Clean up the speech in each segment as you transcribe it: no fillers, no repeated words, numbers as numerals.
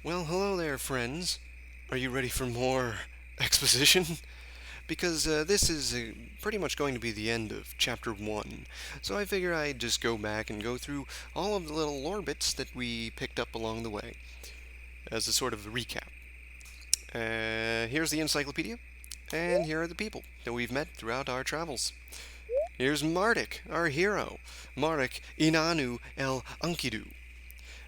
Well, hello there, friends. Are you ready for more exposition? Because this is pretty much going to be the end of Chapter 1. So I figure I'd just go back and go through all of the little lore bits that we picked up along the way as a sort of recap. Here's the encyclopedia, and here are the people that we've met throughout our travels. Here's MARDEK, our hero. MARDEK Inanu el Unkidu.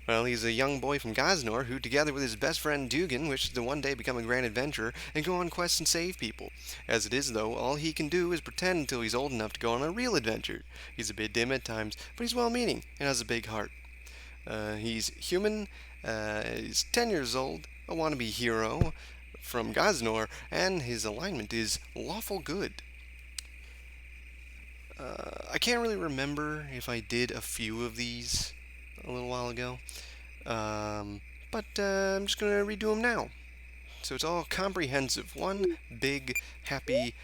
Well, he's a young boy from Gaznor who, together with his best friend Dugan, wishes to one day become a grand adventurer and go on quests and save people. As it is, though, all he can do is pretend until he's old enough to go on a real adventure. He's a bit dim at times, but he's well-meaning and has a big heart. He's human, he's 10 years old, a wannabe hero from Gaznor, and his alignment is lawful good. I can't really remember if I did a few of these a little while ago. But I'm just going to redo them now. So it's all comprehensive. One big, happy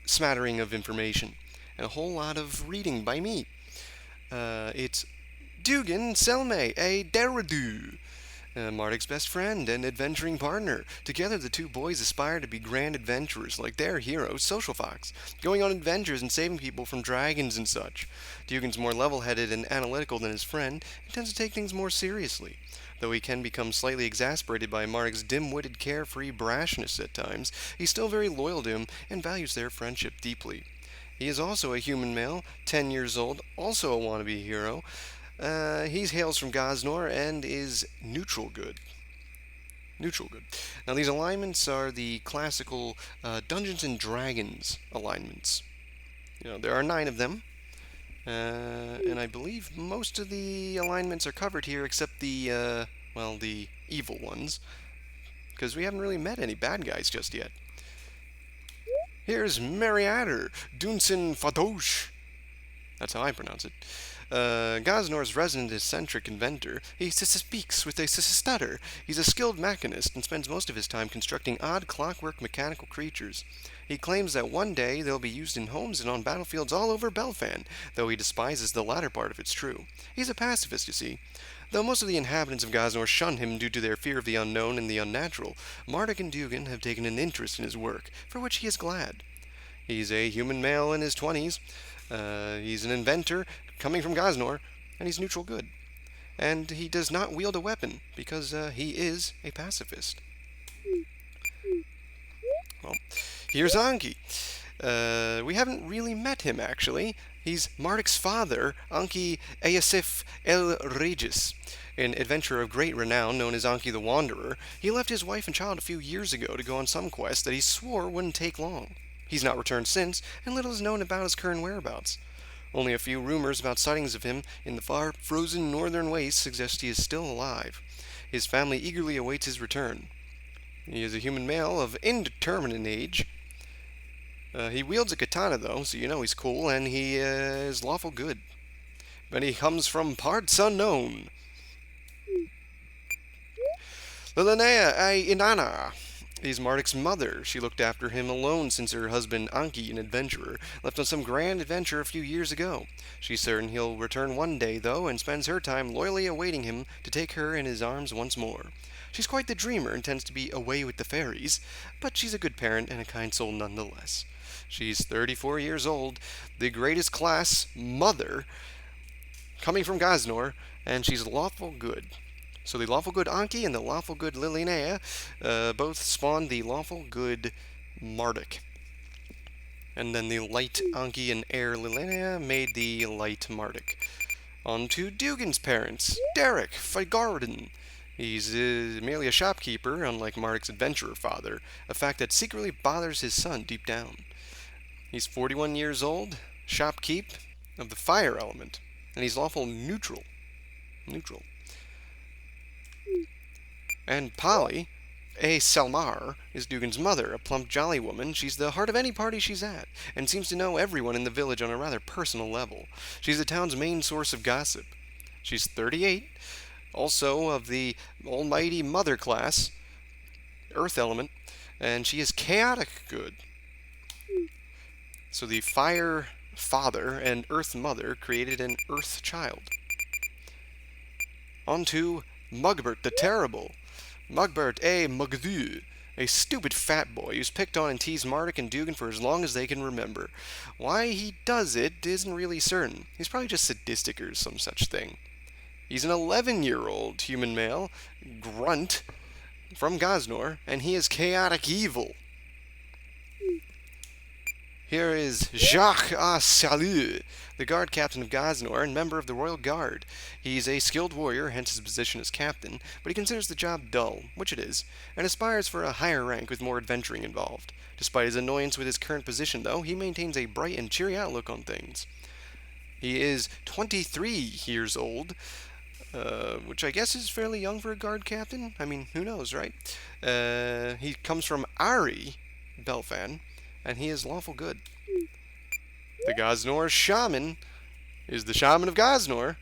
smattering of information. And a whole lot of reading by me. It's Dugan Selme a Deradu, Mardek's best friend and adventuring partner. Together, the two boys aspire to be grand adventurers like their hero, Social Fox, going on adventures and saving people from dragons and such. Dugan's more level-headed and analytical than his friend and tends to take things more seriously. Though he can become slightly exasperated by Mardek's dim-witted, carefree brashness at times, he's still very loyal to him and values their friendship deeply. He is also a human male, 10 years old, also a wannabe hero. He hails from Gaznor and is neutral good. Neutral good. Now, these alignments are the classical Dungeons and Dragons alignments. There are 9 of them. And I believe most of the alignments are covered here except the evil ones. Because we haven't really met any bad guys just yet. Here's Mariader Dunsin Fadosh. That's how I pronounce it. Gaznor's resident eccentric inventor, he speaks with a stutter. He's a skilled mechanist and spends most of his time constructing odd clockwork mechanical creatures. He claims that one day they'll be used in homes and on battlefields all over Belfan, though he despises the latter part if it's true. He's a pacifist, you see. Though most of the inhabitants of Gaznor shun him due to their fear of the unknown and the unnatural, Mardek and Dugan have taken an interest in his work, for which he is glad. He's a human male in his 20s. He's an inventor coming from Gaznor, and he's neutral good. And he does not wield a weapon, because he is a pacifist. Well, here's Anki. We haven't really met him, actually. He's Mardek's father, Anki Easif El Regis, an adventurer of great renown known as Anki the Wanderer. He left his wife and child a few years ago to go on some quest that he swore wouldn't take long. He's not returned since, and little is known about his current whereabouts. Only a few rumors about sightings of him in the far frozen northern wastes suggest he is still alive. His family eagerly awaits his return. He is a human male of indeterminate age. He wields a katana, though, so you know he's cool, and he is lawful good. But he comes from parts unknown. Lilinea a Inanna is Mardek's mother. She looked after him alone since her husband, Anki, an adventurer, left on some grand adventure a few years ago. She's certain he'll return one day, though, and spends her time loyally awaiting him to take her in his arms once more. She's quite the dreamer and tends to be away with the fairies, but she's a good parent and a kind soul nonetheless. She's 34 years old, the greatest class mother, coming from Gaznor, and she's lawful good. So the lawful good Anki and the lawful good Lilinea both spawned the lawful good Mardek. And then the light Anki and heir Lilinea made the light Mardek. On to Dugan's parents, Derek Figardin. He's merely a shopkeeper, unlike Mardek's adventurer father, a fact that secretly bothers his son deep down. He's 41 years old, shopkeep of the fire element, and he's lawful neutral. Neutral. And Polly, a Selmar, is Dugan's mother, a plump, jolly woman. She's the heart of any party she's at, and seems to know everyone in the village on a rather personal level. She's the town's main source of gossip. She's 38, also of the almighty mother class, earth element, and she is chaotic good. So the fire father and earth mother created an earth child. On to Mugbert the Terrible. Mugbert A. Mugdu, a stupid fat boy who's picked on and teased Mardek and Dugan for as long as they can remember. Why he does it isn't really certain. He's probably just sadistic or some such thing. He's an 11-year-old human male, Grunt, from Gaznor, and he is chaotic evil. Here is Jacques A. Salut, the guard captain of Gaznor and member of the Royal Guard. He's a skilled warrior, hence his position as captain, but he considers the job dull, which it is, and aspires for a higher rank with more adventuring involved. Despite his annoyance with his current position, though, he maintains a bright and cheery outlook on things. He is 23 years old, which I guess is fairly young for a guard captain. I mean, who knows, right? He comes from Ari, Belfan, and he is lawful good. The Gaznor Shaman is the Shaman of Gaznor.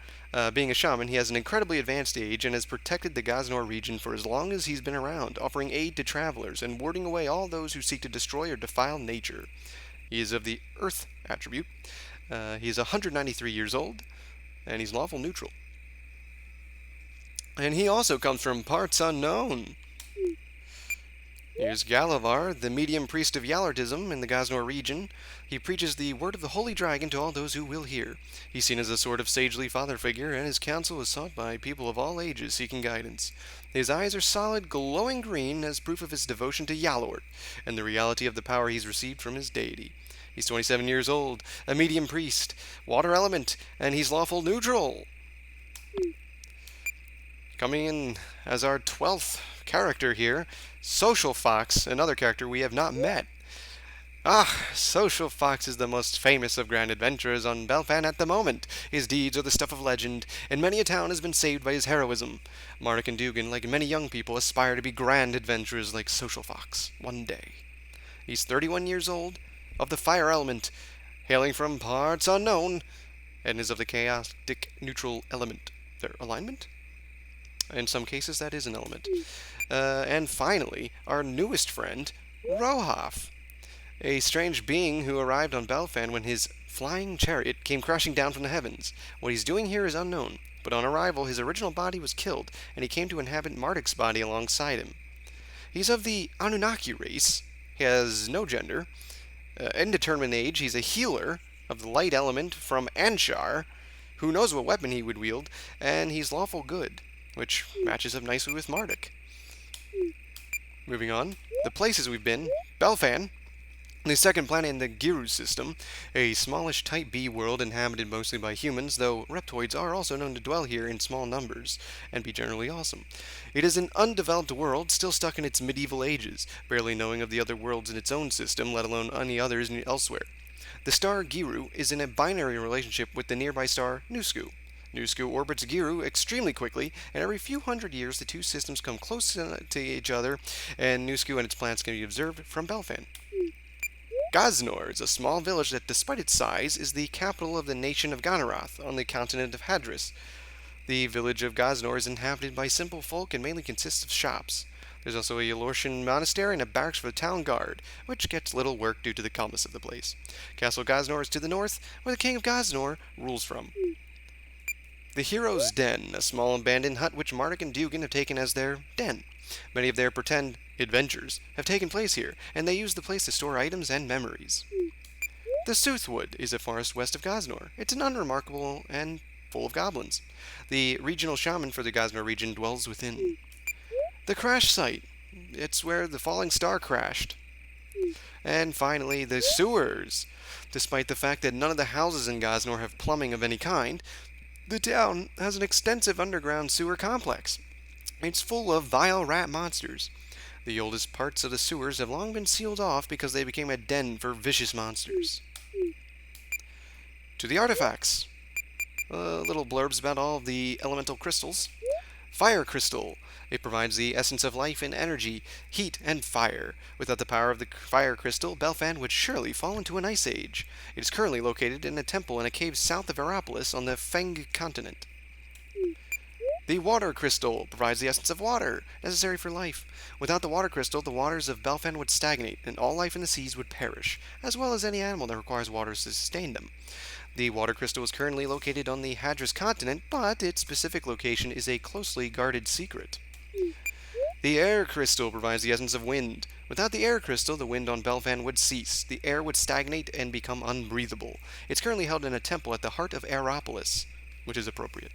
Being a shaman, he has an incredibly advanced age and has protected the Gaznor region for as long as he's been around, offering aid to travelers and warding away all those who seek to destroy or defile nature. He is of the Earth attribute. He is 193 years old, and he's lawful neutral. And he also comes from parts unknown. Here's Galavar, the medium priest of Yalardism in the Gaznor region. He preaches the word of the Holy Dragon to all those who will hear. He's seen as a sort of sagely father figure, and his counsel is sought by people of all ages seeking guidance. His eyes are solid, glowing green as proof of his devotion to Yalort, and the reality of the power he's received from his deity. He's 27 years old, a medium priest, water element, and he's lawful neutral. Coming in as our 12th character here, Social Fox, another character we have not met. Social Fox is the most famous of grand adventurers on Belfan at the moment. His deeds are the stuff of legend, and many a town has been saved by his heroism. Mardek and Dugan, like many young people, aspire to be grand adventurers like Social Fox one day. He's 31 years old, of the fire element, hailing from parts unknown, and is of the chaotic neutral element. Their alignment? In some cases, that is an element. And finally, our newest friend, Rohaf, a strange being who arrived on Belfan when his flying chariot came crashing down from the heavens. What he's doing here is unknown, but on arrival, his original body was killed, and he came to inhabit Mardek's body alongside him. He's of the Anunnaki race. He has no gender. Indeterminate age. He's a healer of the light element from Anshar. Who knows what weapon he would wield, and he's lawful good, which matches up nicely with Mardek. Moving on, the places we've been: Belfan, the second planet in the Giru system, a smallish Type B world inhabited mostly by humans, though reptoids are also known to dwell here in small numbers, and be generally awesome. It is an undeveloped world, still stuck in its medieval ages, barely knowing of the other worlds in its own system, let alone any others elsewhere. The star Giru is in a binary relationship with the nearby star Nusku. Nusku orbits Giru extremely quickly, and every few hundred years the two systems come close to each other, and Nusku and its planets can be observed from Belfan. Gaznor is a small village that, despite its size, is the capital of the nation of Ganaroth on the continent of Hadris. The village of Gaznor is inhabited by simple folk and mainly consists of shops. There's also a Yalortian monastery and a barracks for the town guard, which gets little work due to the calmness of the place. Castle Gaznor is to the north, where the king of Gaznor rules from. The Hero's Den, a small abandoned hut which Mardek and Dugan have taken as their den. Many of their pretend adventures have taken place here, and they use the place to store items and memories. The Soothwood is a forest west of Gaznor. It's an unremarkable and full of goblins. The regional shaman for the Gaznor region dwells within. The Crash Site. It's where the falling star crashed. And finally, the sewers. Despite the fact that none of the houses in Gaznor have plumbing of any kind, the town has an extensive underground sewer complex. It's full of vile rat monsters. The oldest parts of the sewers have long been sealed off because they became a den for vicious monsters. To the artifacts. Little blurbs about all of the elemental crystals. Fire Crystal. It provides the essence of life and energy, heat and fire. Without the power of the Fire Crystal, Belfan would surely fall into an ice age. It is currently located in a temple in a cave south of Arapolis on the Feng continent. The Water Crystal provides the essence of water, necessary for life. Without the Water Crystal, the waters of Belfan would stagnate, and all life in the seas would perish, as well as any animal that requires water to sustain them. The Water Crystal is currently located on the Hadris continent, but its specific location is a closely guarded secret. The air crystal provides the essence of wind. Without the air crystal, the wind on Belfan would cease. The air would stagnate and become unbreathable. It's currently held in a temple at the heart of Aeropolis, which is appropriate.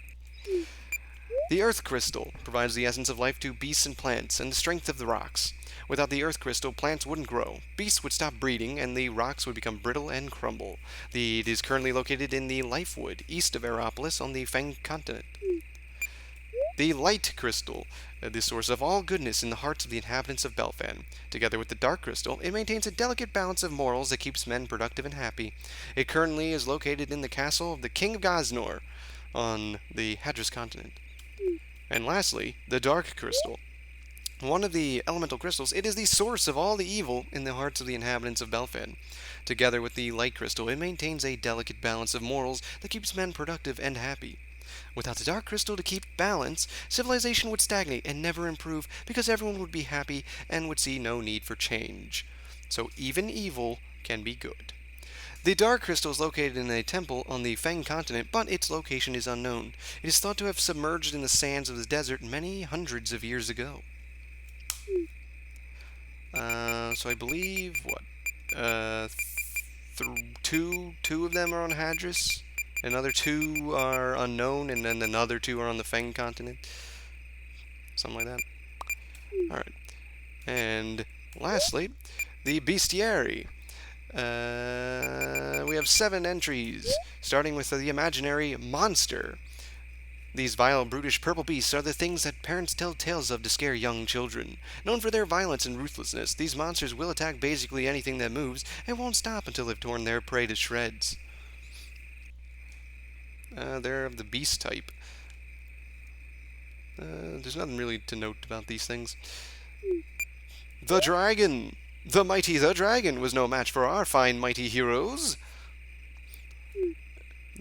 The earth crystal provides the essence of life to beasts and plants and the strength of the rocks. Without the earth crystal, plants wouldn't grow, beasts would stop breeding, and the rocks would become brittle and crumble. It is currently located in the Life Wood, east of Aeropolis on the Feng continent. The light crystal, the source of all goodness in the hearts of the inhabitants of Belfan. Together with the dark crystal, it maintains a delicate balance of morals that keeps men productive and happy. It currently is located in the castle of the King of Gaznor on the Hadris continent. And lastly, the dark crystal. One of the elemental crystals, it is the source of all the evil in the hearts of the inhabitants of Belfan. Together with the light crystal, it maintains a delicate balance of morals that keeps men productive and happy. Without the dark crystal to keep balance, civilization would stagnate and never improve because everyone would be happy and would see no need for change. So even evil can be good. The dark crystal is located in a temple on the Feng continent, but its location is unknown. It is thought to have submerged in the sands of the desert many hundreds of years ago. So I believe, two of them are on Hadris, another two are unknown, and then another two are on the Feng continent. Something like that. Alright. And lastly, the bestiary. We have 7 entries, starting with the imaginary monster. These vile, brutish purple beasts are the things that parents tell tales of to scare young children. Known for their violence and ruthlessness, these monsters will attack basically anything that moves and won't stop until they've torn their prey to shreds. They're of the beast type. There's nothing really to note about these things. The dragon! The mighty The Dragon was no match for our fine mighty heroes.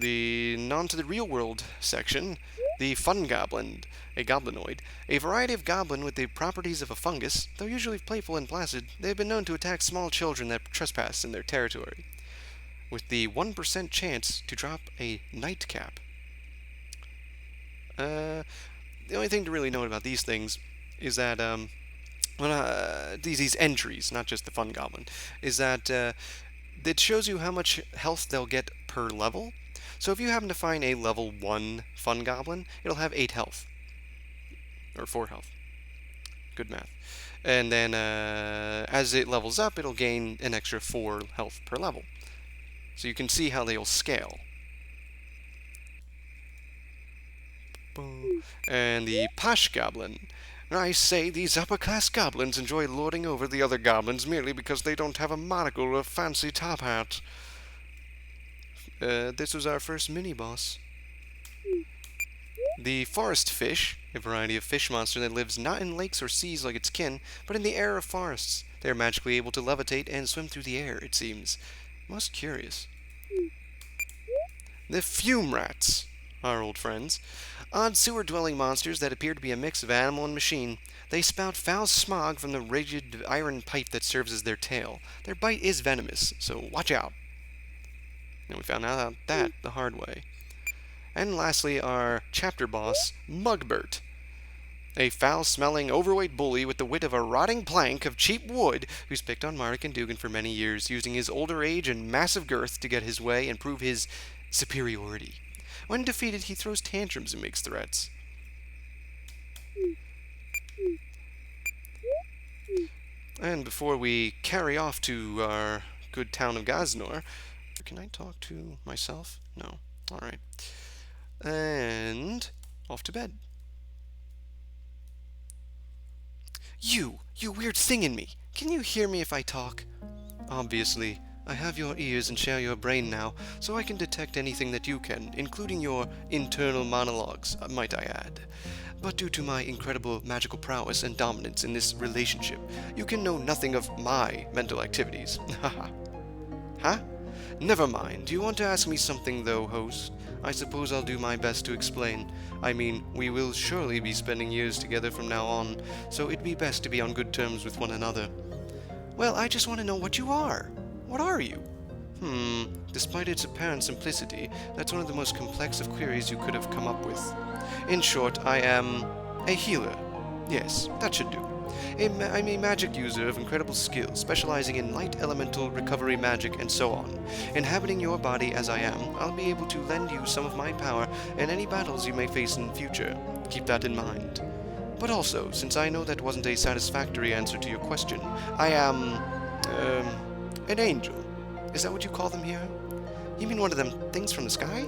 On to the real world section. The fun goblin, a goblinoid, a variety of goblin with the properties of a fungus. Though usually playful and placid, they have been known to attack small children that trespass in their territory, with the 1% chance to drop a nightcap. The only thing to really note about these things is that these entries, not just the fun goblin, is that it shows you how much health they'll get per level. So if you happen to find a level 1 fun goblin, it'll have 8 health. Or 4 health. Good math. And then as it levels up, it'll gain an extra 4 health per level. So you can see how they'll scale. And the posh goblin. I say these upper-class goblins enjoy lording over the other goblins merely because they don't have a monocle or a fancy top hat. This was our first mini-boss. The forest fish, a variety of fish monster that lives not in lakes or seas like its kin, but in the air of forests. They are magically able to levitate and swim through the air, it seems. Most curious. The fume rats, our old friends. Odd sewer-dwelling monsters that appear to be a mix of animal and machine. They spout foul smog from the rigid iron pipe that serves as their tail. Their bite is venomous, so watch out. And we found out that the hard way. And lastly, our chapter boss, Mugbert. A foul-smelling, overweight bully with the wit of a rotting plank of cheap wood who's picked on Marek and Dugan for many years, using his older age and massive girth to get his way and prove his superiority. When defeated, he throws tantrums and makes threats. And before we carry off to our good town of Gaznor, can I talk to myself? No. Alright. And off to bed. You weird thing in me. Can you hear me if I talk? Obviously. I have your ears and share your brain now, so I can detect anything that you can, including your internal monologues, might I add. But due to my incredible magical prowess and dominance in this relationship, you can know nothing of my mental activities. Haha. Huh? Never mind. Do you want to ask me something, though, host? I suppose I'll do my best to explain. I mean, we will surely be spending years together from now on, so it'd be best to be on good terms with one another. Well, I just want to know what you are. What are you? Despite its apparent simplicity, that's one of the most complex of queries you could have come up with. In short, I am a healer. Yes, that should do. I'm a magic user of incredible skill, specializing in light elemental recovery magic and so on. Inhabiting your body as I am, I'll be able to lend you some of my power in any battles you may face in the future. Keep that in mind. But also, since I know that wasn't a satisfactory answer to your question, I am, an angel. Is that what you call them here? You mean one of them things from the sky?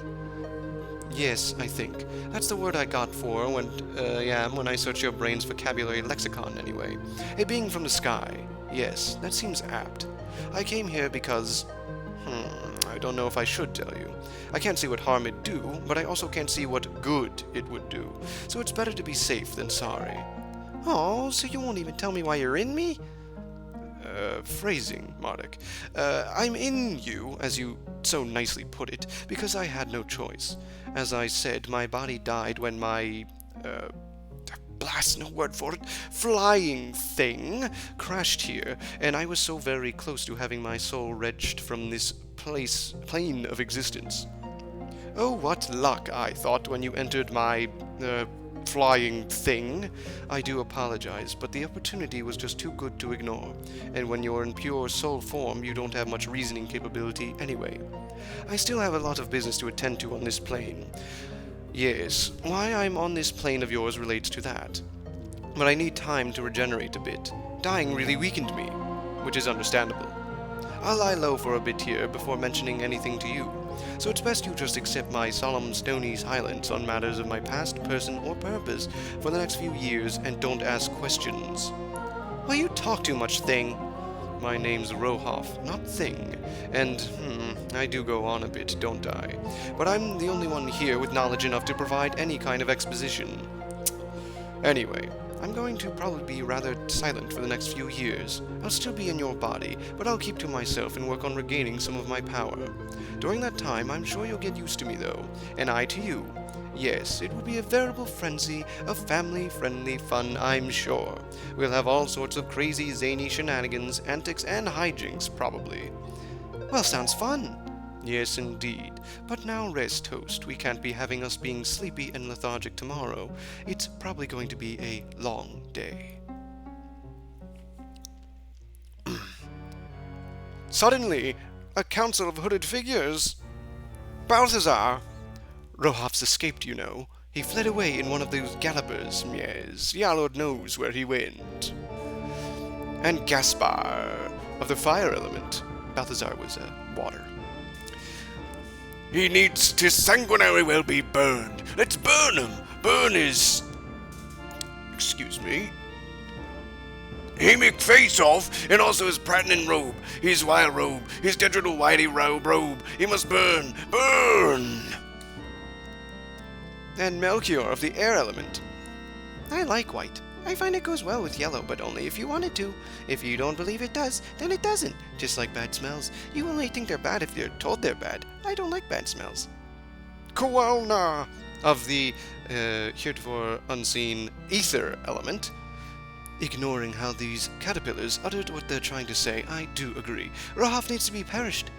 Yes, I think. That's the word I got for when I search your brain's vocabulary lexicon anyway. A being from the sky. Yes, that seems apt. I came here because... I don't know if I should tell you. I can't see what harm it'd do, but I also can't see what good it would do. So it's better to be safe than sorry. Oh, so you won't even tell me why you're in me? Phrasing, MARDEK. I'm in you, as you so nicely put it, because I had no choice. As I said, my body died when my, blast, no word for it, flying thing crashed here, and I was so very close to having my soul wrenched from this plane of existence. Oh, what luck, I thought, when you entered my, flying thing. I do apologize, but the opportunity was just too good to ignore, and when you're in pure soul form, you don't have much reasoning capability anyway. I still have a lot of business to attend to on this plane. Yes, why I'm on this plane of yours relates to that. But I need time to regenerate a bit. Dying really weakened me, which is understandable. I'll lie low for a bit here before mentioning anything to you. So it's best you just accept my solemn stony silence on matters of my past, person, or purpose for the next few years and don't ask questions. Well, you talk too much, Thing. My name's Rohoff, not Thing. And, I do go on a bit, don't I? But I'm the only one here with knowledge enough to provide any kind of exposition. Anyway, I'm going to probably be rather silent for the next few years. I'll still be in your body, but I'll keep to myself and work on regaining some of my power. During that time, I'm sure you'll get used to me, though, and I to you. Yes, it will be a veritable frenzy of family-friendly fun, I'm sure. We'll have all sorts of crazy, zany shenanigans, antics, and hijinks, probably. Well, sounds fun. Yes, indeed. But now rest, host. We can't be having us being sleepy and lethargic tomorrow. It's probably going to be a long day. Suddenly, a council of hooded figures. Balthazar! Rohoff's escaped, you know. He fled away in one of those gallopers, yes. Ya Lord knows where he went. And Gaspar, of the fire element. Balthazar was, water. He needs to sanguinary well be burned. Let's burn him. Burn his... Excuse me. Hamic face off, and also his prattling robe, his wild robe, his detrital whitey robe. He must burn. Burn! And Melchior of the air element. I like white. I find it goes well with yellow, but only if you want it to. If you don't believe it does, then it doesn't. Just like bad smells. You only think they're bad if you're told they're bad. I don't like bad smells. Koalna of the heretofore unseen ether element. Ignoring how these caterpillars uttered what they're trying to say, I do agree. Rohoff needs to be perished.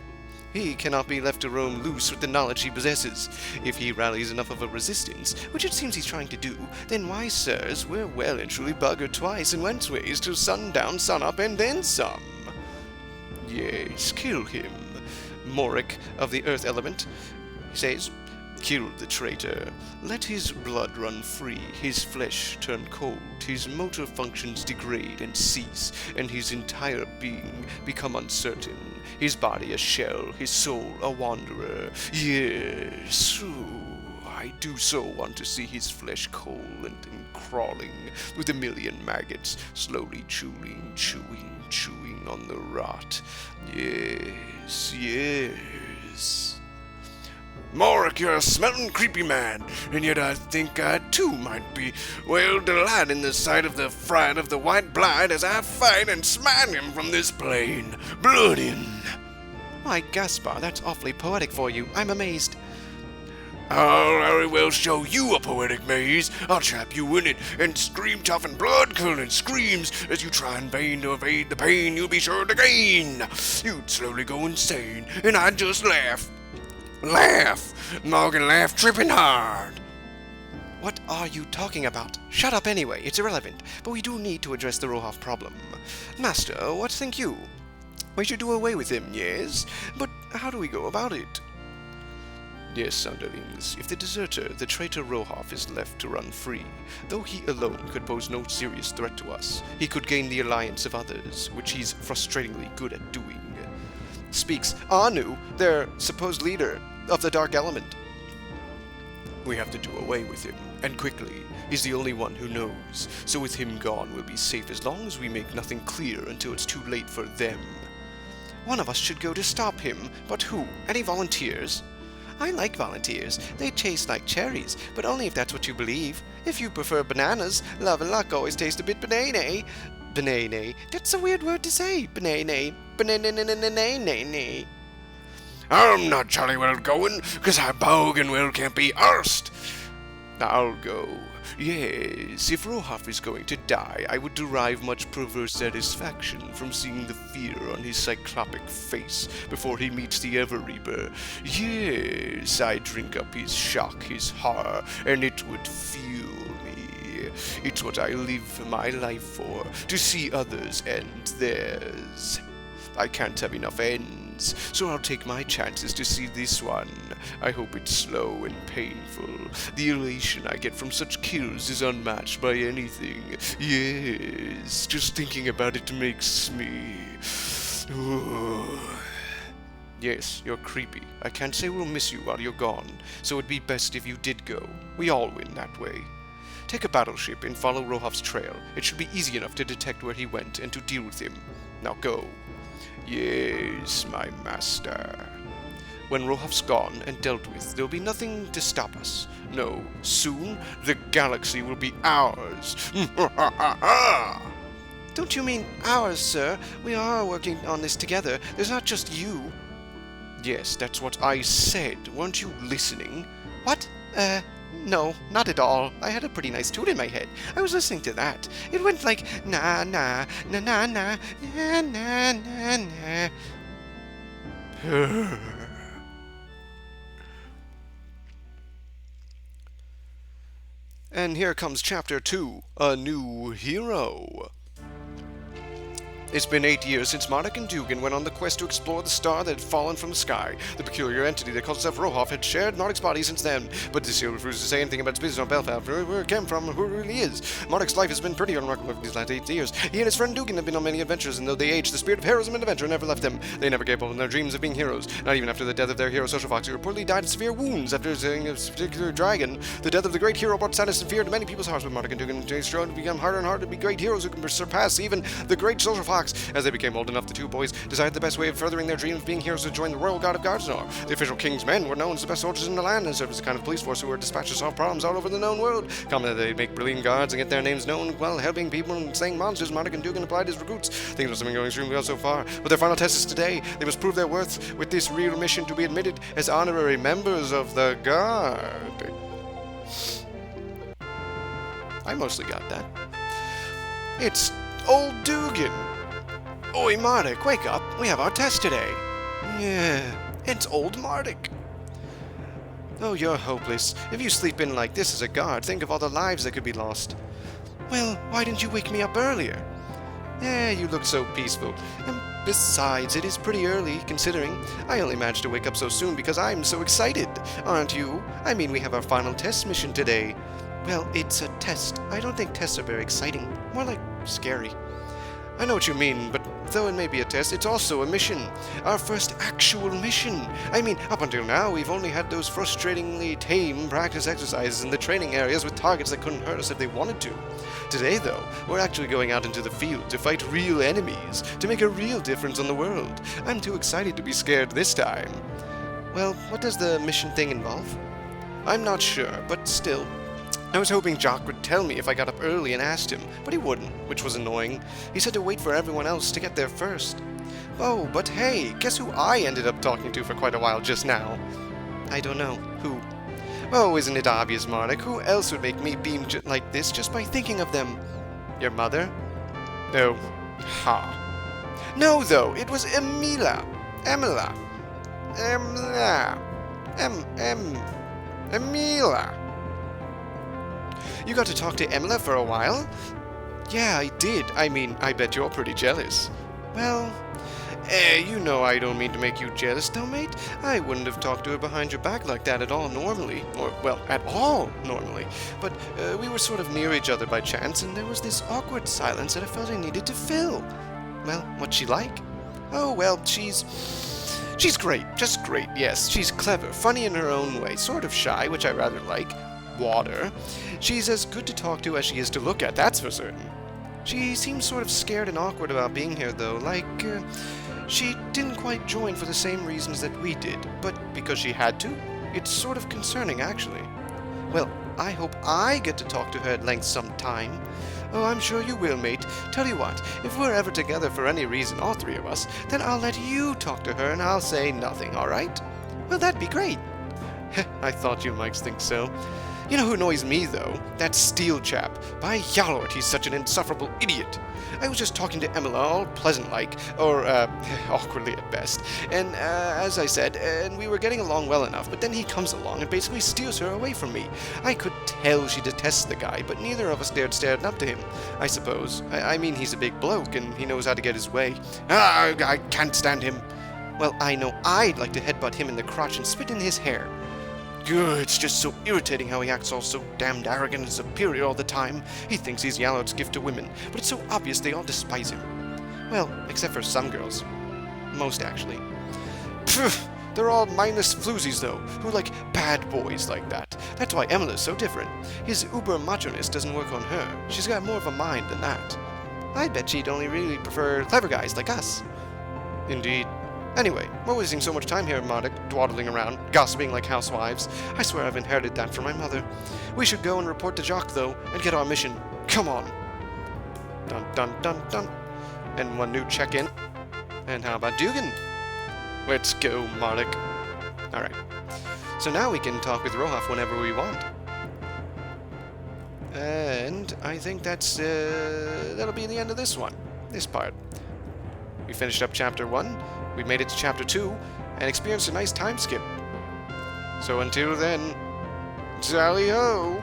He cannot be left to roam loose with the knowledge he possesses. If he rallies enough of a resistance, which it seems he's trying to do, then why, sirs, we're well and truly buggered twice in lengthways to sundown, sunup, and then some. Yes, kill him. Morik of the earth element says, kill the traitor. Let his blood run free, his flesh turn cold, his motor functions degrade and cease, and his entire being become uncertain. His body a shell, his soul a wanderer. Yes, I do so want to see his flesh cold and crawling with a million maggots, slowly chewing on the rot. Yes. Morik, you're a smelting creepy man, and yet I think I too might be well delight in the sight of the fright of the white blight as I fight and smite him from this plane. Blood in. My Gaspar, that's awfully poetic for you. I'm amazed. I'll very well show you a poetic maze. I'll trap you in it and scream tough and blood-curdling screams as you try in vain to evade the pain you'll be sure to gain. You'd slowly go insane, and I'd just laugh. Laugh! Morgan laugh tripping hard. What are you talking about? Shut up anyway, it's irrelevant, but we do need to address the Rohov problem. Master, what think you? We should do away with him, yes? But how do we go about it? Yes, underlings, if the deserter, the traitor Rohov, is left to run free, though he alone could pose no serious threat to us, he could gain the alliance of others, which he's frustratingly good at doing. Speaks Anu, their supposed leader of the Dark Element. We have to do away with him, and quickly. He's the only one who knows, so with him gone we'll be safe as long as we make nothing clear until it's too late for them. One of us should go to stop him, but who? Any volunteers? I like volunteers. They taste like cherries, but only if that's what you believe. If you prefer bananas, love and luck always taste a bit banana. Banana. That's a weird word to say. Banana. Banana. I'm not jolly well going, 'cause I bogan well can't be arsed. I'll go. Yes, if Rohov is going to die, I would derive much perverse satisfaction from seeing the fear on his cyclopic face before he meets the Ever-Reaper. Yes, I drink up his shock, his horror, and it would fuel me. It's what I live my life for, to see others end theirs. I can't have enough ends, so I'll take my chances to see this one. I hope it's slow and painful. The elation I get from such kills is unmatched by anything. Yes, just thinking about it makes me... Ooh. Yes, you're creepy. I can't say we'll miss you while you're gone, so it'd be best if you did go. We all win that way. Take a battleship and follow Rohov's trail. It should be easy enough to detect where he went and to deal with him. Now go. Yes, my master. When Rohov's gone and dealt with, there'll be nothing to stop us. No, soon the galaxy will be ours. Don't you mean ours, sir? We are working on this together. There's not just you. Yes, that's what I said. Weren't you listening? What? No, not at all. I had a pretty nice tune in my head. I was listening to that. It went like na na na na na na na na na. And here comes Chapter 2, A New Hero. It's been 8 years since MARDEK and Dugan went on the quest to explore the star that had fallen from the sky. The peculiar entity that calls itself Rohov had shared MARDEK's body since then, but this hero refuses to say anything about its business on Belfast, where it came from, and who it really is. MARDEK's life has been pretty unremarkable these last 8 years. He and his friend Dugan have been on many adventures, and though they aged, the spirit of heroism and adventure never left them. They never gave up on their dreams of being heroes, not even after the death of their hero, Social Fox, who reportedly died of severe wounds after seeing a particular dragon. The death of the great hero brought sadness and fear to many people's hearts, but MARDEK and Dugan strove to become harder and harder to be great heroes who can surpass even the great Social Fox. As they became old enough, the two boys decided the best way of furthering their dream of being heroes was to join the Royal Guard of Gardener. The official king's men were known as the best soldiers in the land and served as a kind of police force who were dispatched to solve problems all over the known world. Commonly, they make brilliant guards and get their names known while helping people and slaying monsters. MARDEK and Dugan applied as recruits. Things must have been going extremely well so far, but their final test is today. They must prove their worth with this real mission to be admitted as honorary members of the Guard. I mostly got that. It's old Dugan. Oi, MARDEK, wake up. We have our test today. Yeah, it's old MARDEK. Oh, you're hopeless. If you sleep in like this as a guard, think of all the lives that could be lost. Well, why didn't you wake me up earlier? Yeah, you look so peaceful. And besides, it is pretty early, considering. I only managed to wake up so soon because I'm so excited. Aren't you? I mean, we have our final test mission today. Well, it's a test. I don't think tests are very exciting. More like scary. I know what you mean, but though it may be a test, it's also a mission. Our first actual mission. I mean, up until now, we've only had those frustratingly tame practice exercises in the training areas with targets that couldn't hurt us if they wanted to. Today, though, we're actually going out into the field to fight real enemies, to make a real difference on the world. I'm too excited to be scared this time. Well, what does the mission thing involve? I'm not sure, but still. I was hoping Jock would tell me if I got up early and asked him, but he wouldn't, which was annoying. He said to wait for everyone else to get there first. Oh, but hey, guess who I ended up talking to for quite a while just now? I don't know. Who? Oh, isn't it obvious, MARDEK? Who else would make me beam like this just by thinking of them? Your mother? Oh. Ha. No, though, it was Emila. Emila. Emila. Emila. You got to talk to Emila for a while? Yeah, I did. I mean, I bet you're pretty jealous. Well, you know I don't mean to make you jealous, though, mate. I wouldn't have talked to her behind your back like that at all normally. Or, well, at all normally. But we were sort of near each other by chance, and there was this awkward silence that I felt I needed to fill. Well, what's she like? Oh, well, she's great. Just great, yes. She's clever, funny in her own way, sort of shy, which I rather like. Water. She's as good to talk to as she is to look at, that's for certain. She seems sort of scared and awkward about being here, though, like, she didn't quite join for the same reasons that we did, but because she had to. It's sort of concerning, actually. Well, I hope I get to talk to her at length sometime. Oh, I'm sure you will, mate. Tell you what, if we're ever together for any reason, all three of us, then I'll let you talk to her and I'll say nothing, all right? Well, that'd be great. I thought you might think so. You know who annoys me, though? That Steele chap. By Yalord, he's such an insufferable idiot. I was just talking to Emila, all pleasant-like, or, awkwardly at best, and, as I said, and we were getting along well enough, but then he comes along and basically steals her away from me. I could tell she detests the guy, but neither of us dared stand up to him, I suppose. I mean, he's a big bloke, and he knows how to get his way. I can't stand him. Well, I know I'd like to headbutt him in the crotch and spit in his hair. It's just so irritating how he acts all so damned arrogant and superior all the time. He thinks he's Yalord's gift to women, but it's so obvious they all despise him. Well, except for some girls. Most, actually. Pfft, they're all mindless floozies, though, who like bad boys like that. That's why Emila's so different. His uber macho-ness doesn't work on her. She's got more of a mind than that. I bet she'd only really prefer clever guys like us. Indeed. Anyway, we're wasting so much time here at MARDEK, dawdling around, gossiping like housewives. I swear I've inherited that from my mother. We should go and report to Jacques, though, and get our mission. Come on. Dun dun dun dun. And one new check-in. And how about Dugan? Let's go, MARDEK. Alright. So now we can talk with Rohaf whenever we want. And I think that'll be the end of this one. This part. We finished up Chapter 1. We made it to Chapter 2, and experienced a nice time skip. So until then, tally-ho!